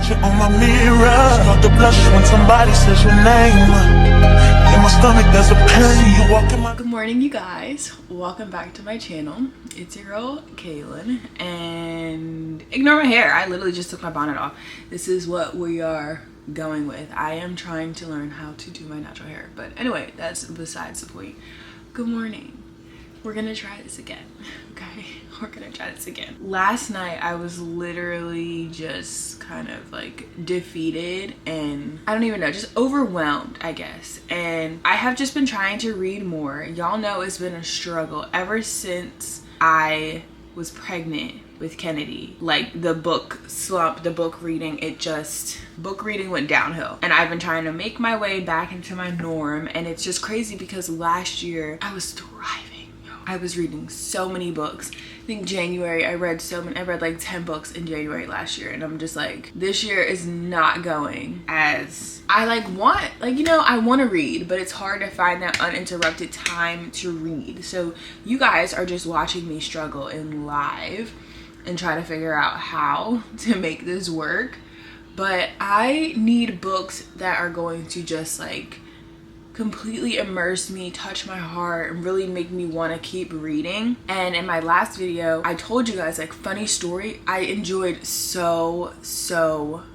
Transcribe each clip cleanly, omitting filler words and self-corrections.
reflection on my mirror. Start to blush when somebody says your name. In my stomach there's a pain. You walk in my... Good morning, you guys. Welcome back to my channel. It's your girl Kaylin, and ignore my hair. I literally just took my bonnet off. This is what we are going with. I am trying to learn how to do my natural hair, but anyway, that's besides the point. Good morning. We're gonna try this again. Okay, we're gonna try this again. Last night I was literally just kind of like defeated and I don't even know, just overwhelmed, I guess. And I have just been trying to read more. Y'all know it's been a struggle ever since I was pregnant with Kennedy. Like the book slump, the book reading, book reading went downhill. And I've been trying to make my way back into my norm, and it's just crazy because last year I was thriving. I was reading so many books. I think January I read like 10 books in January last year, and I'm just like, this year is not going as I want. I want to read, but it's hard to find that uninterrupted time to read. So you guys are just watching me struggle in live and try to figure out how to make this work. But I need books that are going to just like completely immerse me, touch my heart, and really make me want to keep reading. And in my last video I told you guys, like, funny story, I enjoyed so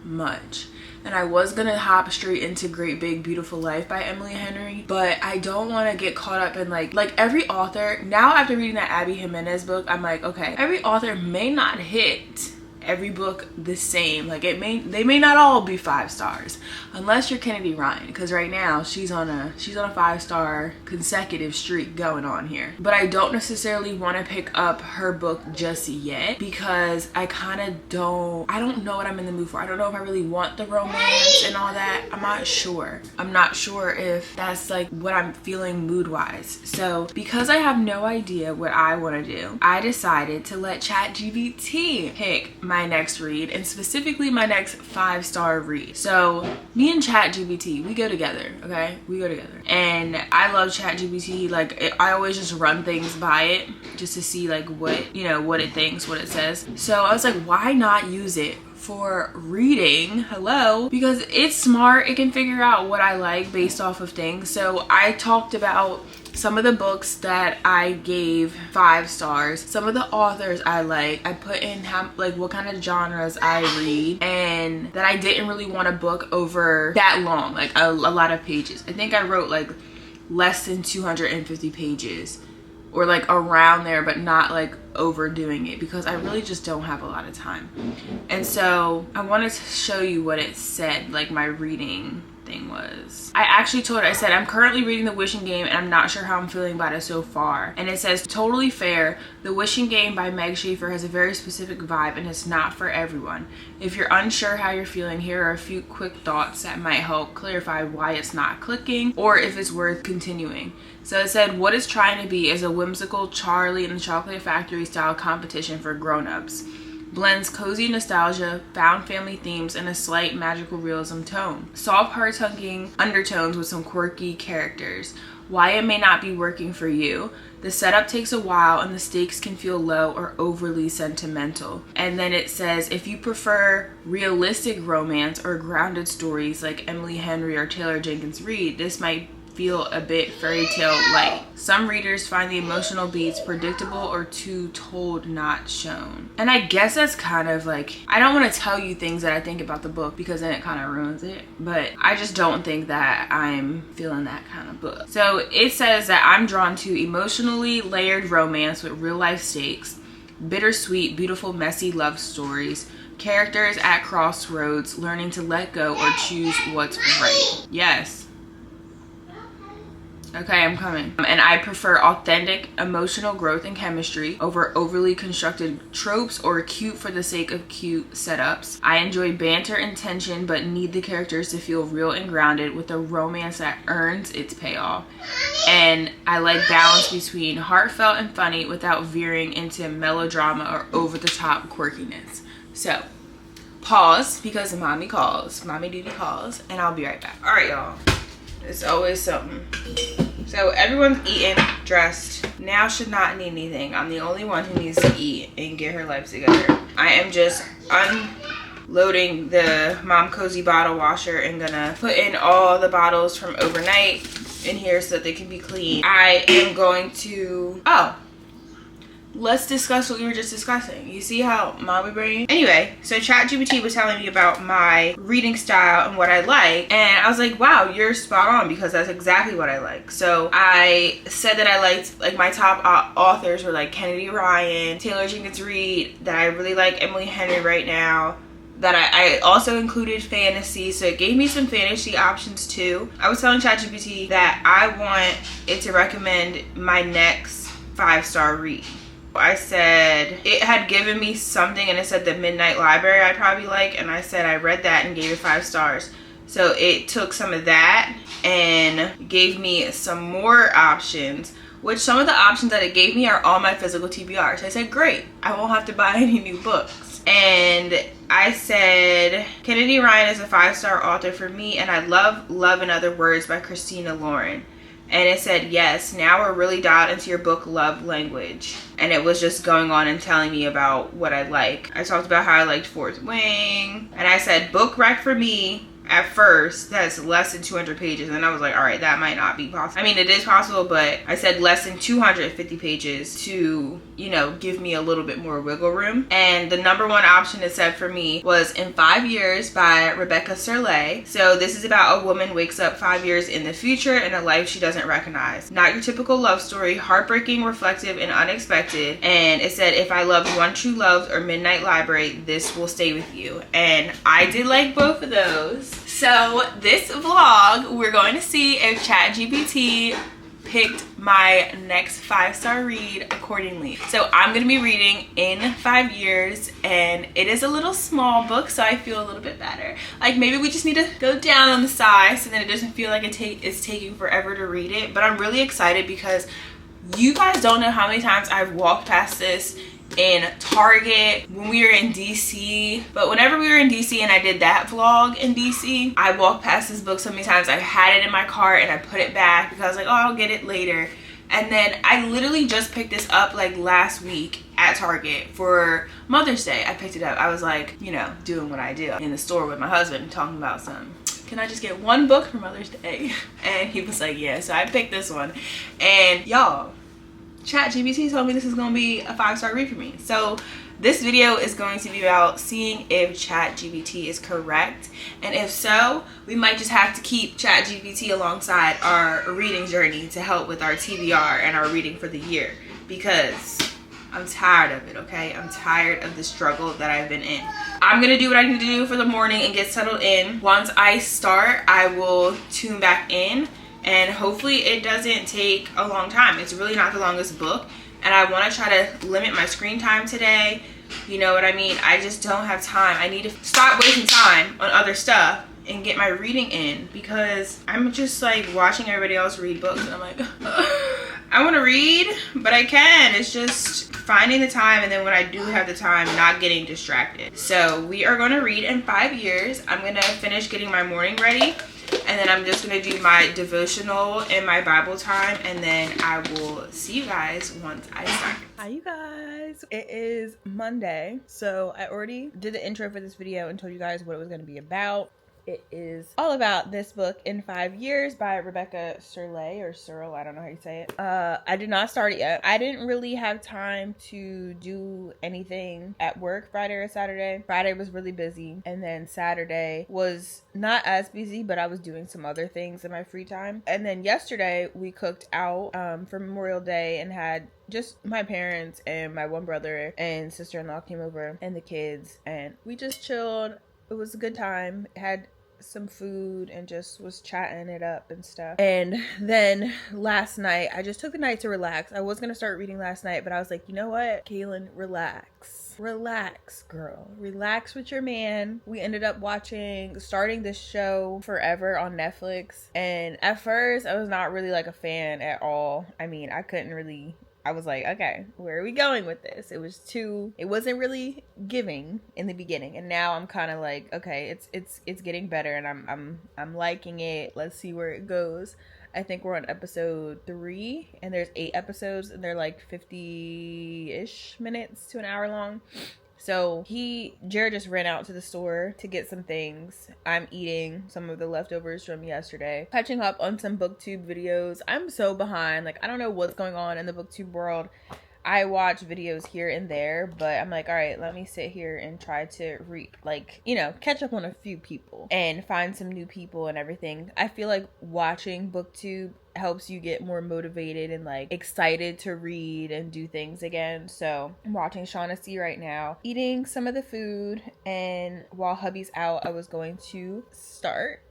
much, and I was gonna hop straight into Great Big Beautiful Life by Emily Henry, but I don't want to get caught up in like every author. Now after reading that Abby Jimenez book, I'm like, okay, every author may not hit every book the same. Like they may not all be 5 stars unless you're Kennedy Ryan, because right now she's on a 5-star consecutive streak going on here. But I don't necessarily want to pick up her book just yet because I don't know what I'm in the mood for. I don't know if I really want the romance and all that. I'm not sure if that's like what I'm feeling mood wise. So because I have no idea what I want to do, I decided to let ChatGPT pick my next read, and specifically my next 5-star read. So me and ChatGPT, we go together, okay? We go together. And I love ChatGPT. Like I always just run things by it just to see like what it thinks, what it says. So I was like, why not use it for reading? Hello, because it's smart. It can figure out what I like based off of things. So I talked about some of the books that I gave 5 stars, some of the authors I like. I put in what kind of genres I read, and that I didn't really want a book over that long, like a lot of pages. I think I wrote like less than 250 pages, or like around there, but not like overdoing it, because I really just don't have a lot of time. And so I wanted to show you what it said, like my reading thing was. I actually told her, I said, I'm currently reading The Wishing Game and I'm not sure how I'm feeling about it so far. And it says, totally fair. The Wishing Game by Meg Schaefer has a very specific vibe and it's not for everyone. If you're unsure how you're feeling, here are a few quick thoughts that might help clarify why it's not clicking or if it's worth continuing. So it said, what it's trying to be is a whimsical Charlie and the Chocolate Factory style competition for grown-ups. Blends cozy nostalgia, found family themes, and a slight magical realism tone. Soft, heart-tugging undertones with some quirky characters. Why it may not be working for you. The setup takes a while and the stakes can feel low or overly sentimental. And then it says, if you prefer realistic romance or grounded stories like Emily Henry or Taylor Jenkins Reid, this might feel a bit fairy tale light. Some readers find the emotional beats predictable or too told, not shown. And I guess that's kind of like, I don't want to tell you things that I think about the book because then it kind of ruins it, but I just don't think that I'm feeling that kind of book. So it says that I'm drawn to emotionally layered romance with real life stakes, bittersweet, beautiful, messy love stories, characters at crossroads, learning to let go or choose what's right. Yes. Okay, I'm coming. And I prefer authentic emotional growth and chemistry over overly constructed tropes or cute for the sake of cute setups. I enjoy banter and tension, but need the characters to feel real and grounded with a romance that earns its payoff. And I like balance between heartfelt and funny without veering into melodrama or over-the-top quirkiness. So, pause, because mommy duty calls, and I'll be right back. All right, y'all. It's always something. So everyone's eating, dressed. Now should not need anything. I'm the only one who needs to eat and get her life together. I am just loading the Mom Cozy bottle washer and gonna put in all the bottles from overnight in here so that they can be clean. I am going to, let's discuss what we were just discussing. You see how mommy brain? Anyway, so ChatGPT was telling me about my reading style and what I like. And I was like, wow, you're spot on, because that's exactly what I like. So I said that I liked, like, my top authors were like Kennedy Ryan, Taylor Jenkins Reid, that I really like Emily Henry right now. That I also included fantasy, so it gave me some fantasy options too. I was telling ChatGPT that I want it to recommend my next 5-star read. I said it had given me something, and it said the Midnight Library I'd probably like, and I said I read that and gave it 5 stars. So it took some of that and gave me some more options, which some of the options that it gave me are all my physical TBRs. So I said, great, I won't have to buy any new books. And I said Kennedy Ryan is a 5-star author for me, and I love Love in Other Words by Christina Lauren. And it said, yes, now we're really dialed into your book love language. And it was just going on and telling me about what I like. I talked about how I liked Fourth Wing. And I said, book rec for me at first, that's less than 200 pages. And I was like, all right, that might not be possible. I mean, it is possible, but I said less than 250 pages to, you know, give me a little bit more wiggle room. And the number one option it said for me was In 5 Years by Rebecca Serlet. So this is about a woman wakes up 5 years in the future in a life she doesn't recognize. Not your typical love story, heartbreaking, reflective, and unexpected. And it said, if I loved One True Love or Midnight Library, this will stay with you. And I did like both of those. So this vlog, we're going to see if ChatGPT picked my next 5-star read accordingly. So I'm gonna be reading In 5 Years, and it is a little small book, so I feel a little bit better. Like, maybe we just need to go down on the size so then it doesn't feel like it's taking forever to read it. But I'm really excited because you guys don't know how many times I've walked past this in Target when we were in DC. But whenever we were in DC and I did that vlog in DC, I walked past this book so many times. I had it in my cart and I put it back because I was like, oh, I'll get it later. And then I literally just picked this up like last week at Target for Mother's Day. I picked it up. I was like, you know, doing what I do in the store with my husband, talking about some, can I just get one book for Mother's Day? And he was like, yeah. So I picked this one. And y'all, ChatGPT told me this is gonna be a 5-star read for me. So this video is going to be about seeing if ChatGPT is correct, and if so, we might just have to keep ChatGPT alongside our reading journey to help with our TBR and our reading for the year, because I'm tired of it, okay? I'm tired of the struggle that I've been in. I'm gonna do what I need to do for the morning and get settled in. Once I start, I will tune back in, and hopefully it doesn't take a long time. It's really not the longest book, and I want to try to limit my screen time today. You know what I mean? I just don't have time. I need to stop wasting time on other stuff and get my reading in, because I'm just like watching everybody else read books and I'm like, I want to read, but I can. It's just finding the time, and then when I do have the time, not getting distracted. So we are going to read In 5 Years. I'm going to finish getting my morning ready, and then I'm just going to do my devotional and my Bible time, and then I will see you guys once I start. Hi you guys, it is Monday. So I already did the intro for this video and told you guys what it was going to be about. It is all about this book, In 5 Years by Rebecca Serlet, or Searle, I don't know how you say it. I did not start it yet. I didn't really have time to do anything at work Friday or Saturday. Friday was really busy, and then Saturday was not as busy, but I was doing some other things in my free time. And then yesterday we cooked out for Memorial Day and had just my parents and my one brother and sister-in-law came over and the kids, and we just chilled. It was a good time. Had some food and just was chatting it up and stuff. And then last night, I just took the night to relax. I was gonna start reading last night, but I was like, you know what, Kaylin, relax. Relax, girl. Relax with your man. We ended up starting this show Forever on Netflix. And at first, I was not really like a fan at all. I mean, I was like, okay, where are we going with this? It wasn't really giving in the beginning, and now I'm kind of like, okay, it's getting better, and I'm liking it. Let's see where it goes. I think we're on episode 3, and there's 8 episodes, and they're like 50-ish minutes to an hour long. So Jared just ran out to the store to get some things. I'm eating some of the leftovers from yesterday, catching up on some booktube videos. I'm so behind. Like, I don't know what's going on in the booktube world. I watch videos here and there, but I'm like, all right, let me sit here and try to catch up on a few people and find some new people and everything. I feel like watching booktube helps you get more motivated and like excited to read and do things again. So I'm watching Shaughnessy right now, eating some of the food, and while hubby's out, I was going to start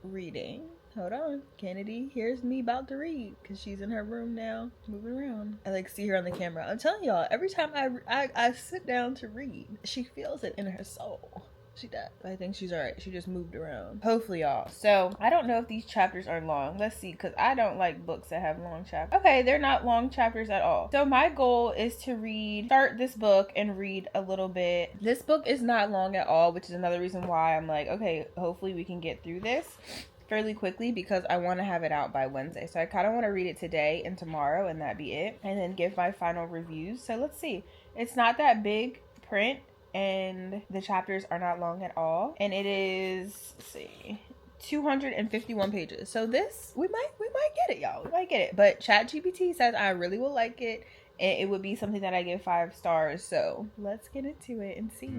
reading. Hold on. Kennedy hears me about to read because she's in her room now, moving around. I like see her on the camera. I'm telling y'all, every time I sit down to read, she feels it in her soul. She does. I think she's alright. She just moved around. Hopefully, y'all. So, I don't know if these chapters are long. Let's see, because I don't like books that have long chapters. Okay, they're not long chapters at all. So, my goal is to start this book and read a little bit. This book is not long at all, which is another reason why I'm like, okay, hopefully we can get through this fairly quickly because I want to have it out by Wednesday. So, I kind of want to read it today and tomorrow, and that be it. And then give my final reviews. So, let's see. It's not that big print, and the chapters are not long at all, and it is, let's see, 251 pages. So this we might get it, y'all. We might get it. But ChatGPT says I really will like it, and it would be something that I give 5 stars. So let's get into it and see.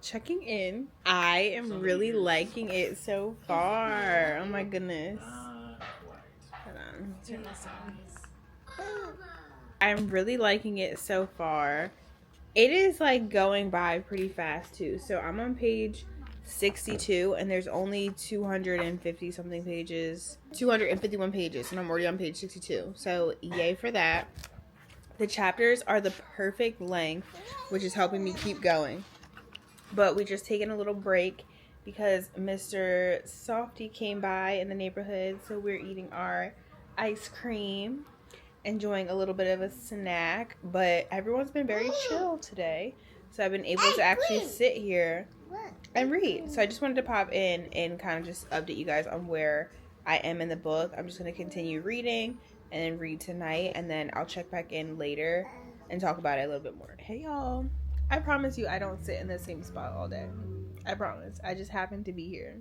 Checking in. I am really liking it so far. Oh my goodness. Hold on. Turn this on. I'm really liking it so far. It is like going by pretty fast too. So I'm on page 62 and there's only 250 something pages. 251 pages and I'm already on page 62. So yay for that. The chapters are the perfect length, which is helping me keep going. But we just taken a little break because Mr. Softy came by in the neighborhood. So we're eating our ice cream, enjoying a little bit of a snack. But everyone's been very chill today. So I've been able to actually sit here and read. So I just wanted to pop in and kind of just update you guys on where I am in the book. I'm just going to continue reading and then read tonight. And then I'll check back in later and talk about it a little bit more. Hey, y'all. I promise you I don't sit in the same spot all day. I promise. I just happen to be here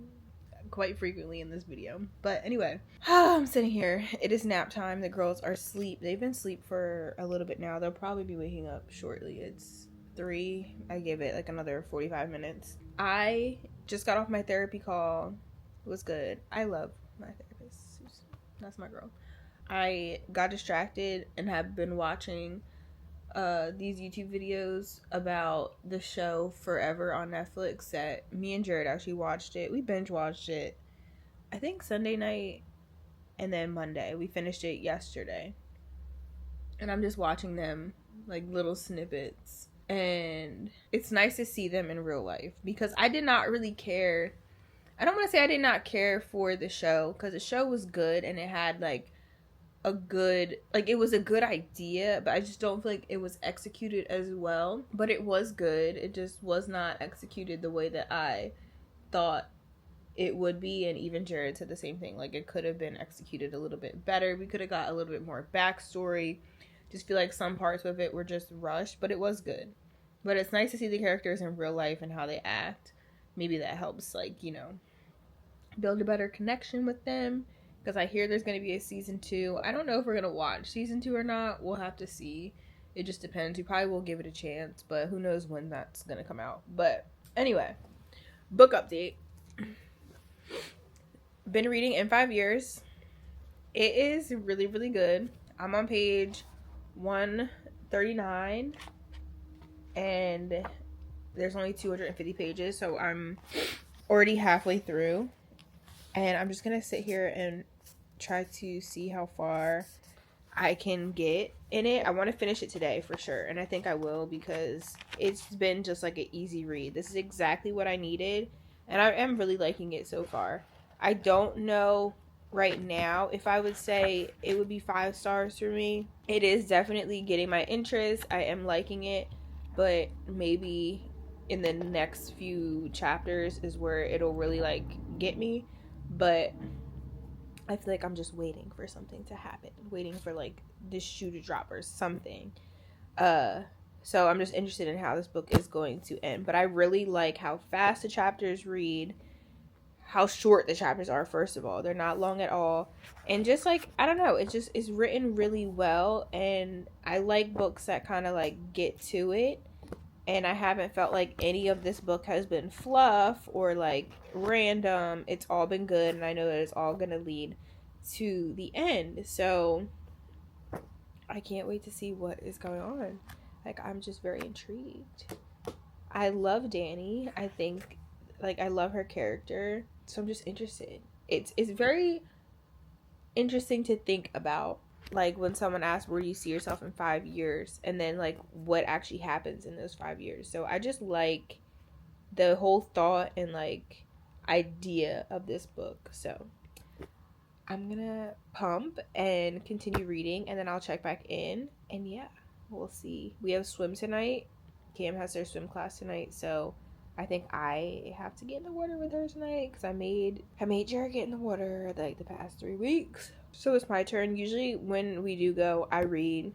quite frequently in this video. But anyway, I'm sitting here. It is nap time. The girls are asleep. They've been asleep for a little bit now. They'll probably be waking up shortly. It's 3. I give it like another 45 minutes. I just got off my therapy call. It was good. I love my therapist. That's my girl. I got distracted and have been watching these YouTube videos about the show Forever on Netflix that me and Jared actually watched it. We binge watched it, I think Sunday night and then Monday. We finished it yesterday. And I'm just watching them, like little snippets. And it's nice to see them in real life because I did not really care. I don't want to say I did not care for the show because the show was good and it had like it was a good idea, but I just don't feel like it was executed as well. But it was good. It just was not executed the way that I thought it would be. And even Jared said the same thing. Like, it could have been executed a little bit better. We could have got a little bit more backstory. Just feel like some parts of it were just rushed, but it was good. But it's nice to see the characters in real life and how they act. Maybe that helps, like, you know, build a better connection with them. Because I hear there's going to be a season 2. I don't know if we're going to watch season 2 or not. We'll have to see It just depends. We probably will give it a chance, but who knows when that's gonna come out. But anyway, book update. Been reading in 5 years. It is really, really good. I'm on page 139 and there's only 250 pages, so I'm already halfway through. And I'm just gonna sit here and try to see how far I can get in it. I want to finish it today for sure, and I think I will, because it's been just like an easy read. This is exactly what I needed, and I am really liking it so far. I don't know right now if I would say it would be 5 stars for me. It is definitely getting my interest. I am liking it, but maybe in the next few chapters is where it'll really like get me. But I feel like I'm just waiting for something to happen, waiting for like this shoe to drop or something. So I'm just interested in how this book is going to end. But I really like how fast the chapters read, how short the chapters are. First of all, they're not long at all, and just like, I don't know, it's written really well. And I like books that kind of like get to it. And I haven't felt like any of this book has been fluff or like random. It's all been good, and I know that it's all going to lead to the end. So I can't wait to see what is going on. Like, I'm just very intrigued. I love Dani. I think, like, I love her character. So I'm just interested. It's very interesting to think about. Like, when someone asks, where do you see yourself in 5 years? And then, like, what actually happens in those 5 years. So I just like the whole thought and, like, idea of this book. So I'm gonna pump and continue reading, and then I'll check back in. And, yeah, we'll see. We have swim tonight. Cam has their swim class tonight, so I think I have to get in the water with her tonight, because I made Jared get in the water, like, the past 3 weeks. So it's my turn. Usually when we do go, I read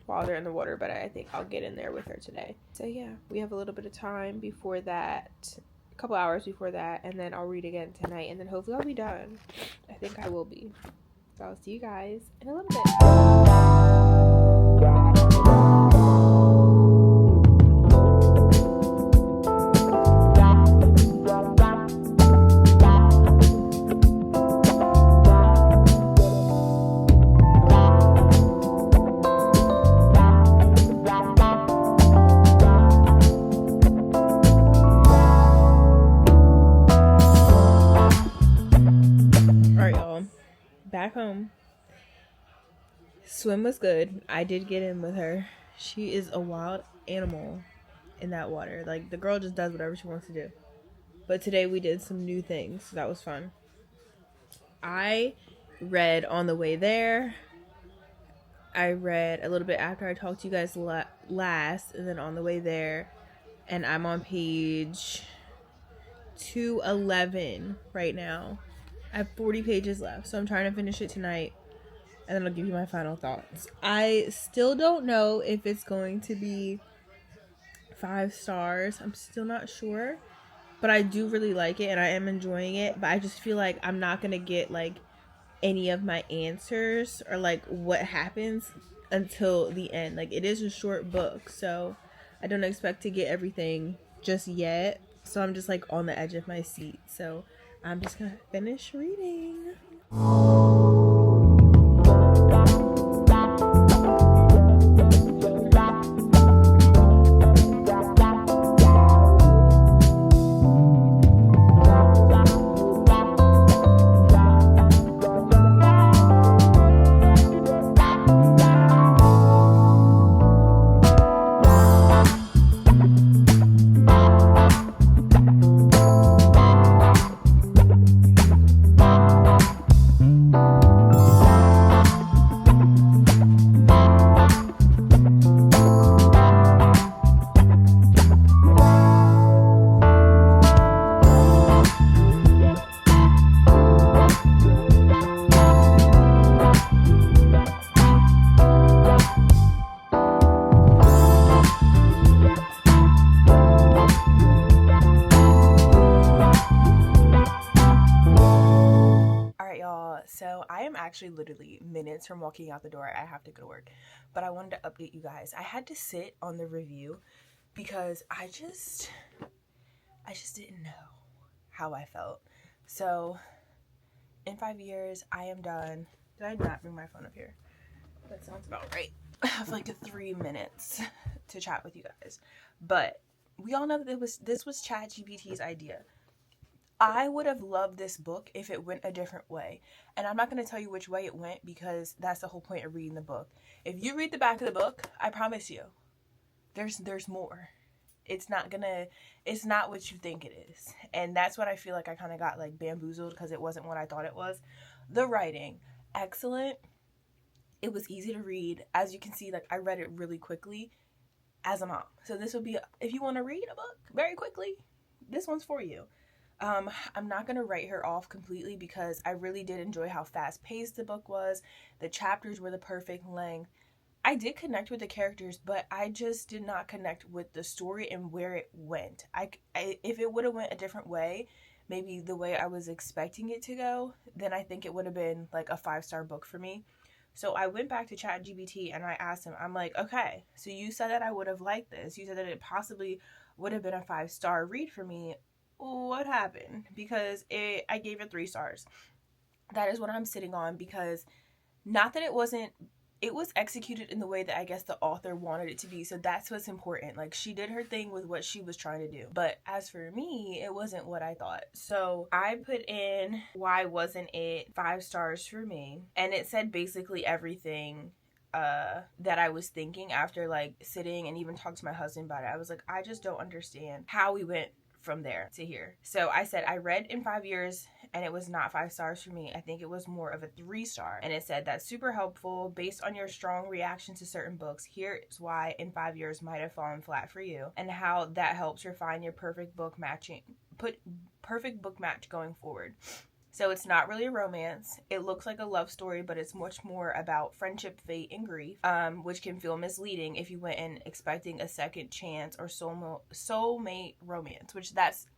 while they're in the water, but I think I'll get in there with her today. So yeah, we have a little bit of time before that, a couple hours before that, and then I'll read again tonight, and then hopefully I'll be done. I think I will be. So I'll see you guys in a little bit. Back home. Swim was good. I did get in with her. She is a wild animal in that water. Like, the girl just does whatever she wants to do. But today we did some new things, so that was fun. I read on the way there. I read a little bit after I talked to you guys last, and then on the way there. And I'm on page 211 right now. I have 40 pages left, so I'm trying to finish it tonight, and then I'll give you my final thoughts. I still don't know if it's going to be 5 stars. I'm still not sure, but I do really like it, and I am enjoying it, but I just feel like I'm not going to get, like, any of my answers or, like, what happens until the end. Like, it is a short book, so I don't expect to get everything just yet, so I'm just, like, on the edge of my seat, so I'm just gonna finish reading. I am actually literally minutes from walking out the door. I have to go to work, but I wanted to update you guys. I had to sit on the review because I just didn't know how I felt. So in 5 years, I am done. Did I not bring my phone up here? That sounds about right. I have like 3 minutes to chat with you guys, but we all know that this was ChatGPT's idea. I would have loved this book if it went a different way. And I'm not going to tell you which way it went because that's the whole point of reading the book. If you read the back of the book, I promise you, there's more. It's not what you think it is. And that's what I feel like I kind of got like bamboozled because it wasn't what I thought it was. The writing, excellent. It was easy to read. As you can see, like I read it really quickly as a mom. So this would be, if you want to read a book very quickly, this one's for you. I'm not going to write her off completely because I really did enjoy how fast paced the book was. The chapters were the perfect length. I did connect with the characters, but I just did not connect with the story and where it went. If it would have went a different way, maybe the way I was expecting it to go, then I think it would have been like a 5-star book for me. So I went back to ChatGPT and I asked him, I'm like, okay, so you said that I would have liked this. You said that it possibly would have been a 5-star read for me. What happened? Because I gave it 3 stars. That is what I'm sitting on because not that it was executed in the way that I guess the author wanted it to be. So that's what's important. Like she did her thing with what she was trying to do. But as for me, it wasn't what I thought. So I put in why wasn't it 5 stars for me? And it said basically everything that I was thinking after like sitting and even talking to my husband about it. I was like, I just don't understand how we went from there to here. So I said I read in 5 years and it was not 5 stars for me. I think it was more of a 3-star. And it said that's super helpful based on your strong reaction to certain books. Here's why in 5 years might have fallen flat for you and how that helps refine your perfect book match going forward. So it's not really a romance. It looks like a love story, but it's much more about friendship, fate, and grief, which can feel misleading if you went in expecting a second chance or soulmate romance,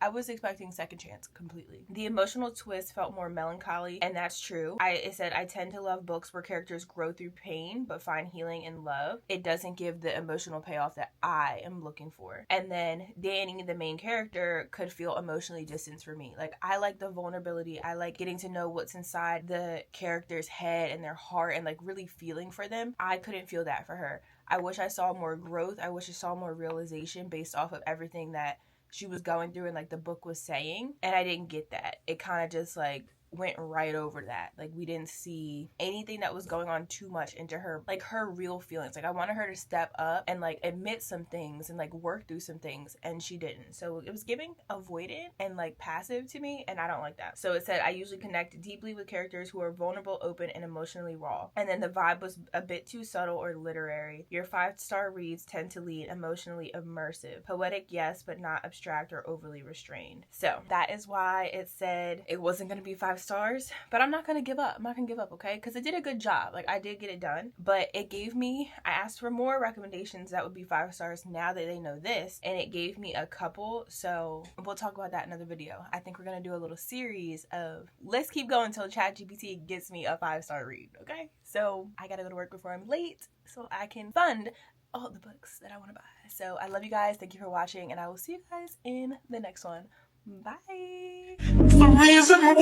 I was expecting second chance completely. The emotional twist felt more melancholy, and that's true. It said, I tend to love books where characters grow through pain, but find healing in love. It doesn't give the emotional payoff that I am looking for. And then Danny, the main character, could feel emotionally distant for me. Like, I like the vulnerability. I like getting to know what's inside the character's head and their heart and like really feeling for them. I couldn't feel that for her. I wish I saw more growth. I wish I saw more realization based off of everything that she was going through and like the book was saying. And I didn't get that. It kind of just like went right over that. Like we didn't see anything that was going on too much into her, like her real feelings. Like I wanted her to step up and like admit some things and like work through some things, and she didn't. So it was giving avoidant and like passive to me, and I don't like that. So it said I usually connect deeply with characters who are vulnerable, open, and emotionally raw. And then the vibe was a bit too subtle or literary. Your 5-star reads tend to lead emotionally immersive. Poetic, yes, but not abstract or overly restrained. So that is why it said it wasn't going to be 5 stars, but I'm not gonna give up. Okay, because it did a good job. Like I did get it done, but I asked for more recommendations that would be 5 stars now that they know this, and it gave me a couple. So we'll talk about that in another video. I think we're gonna do a little series of let's keep going until ChatGPT gets me a 5-star read. Okay, so I gotta go to work before I'm late so I can fund all the books that I want to buy. So I love you guys. Thank you for watching, and I will see you guys in the next one. Bye. The reason why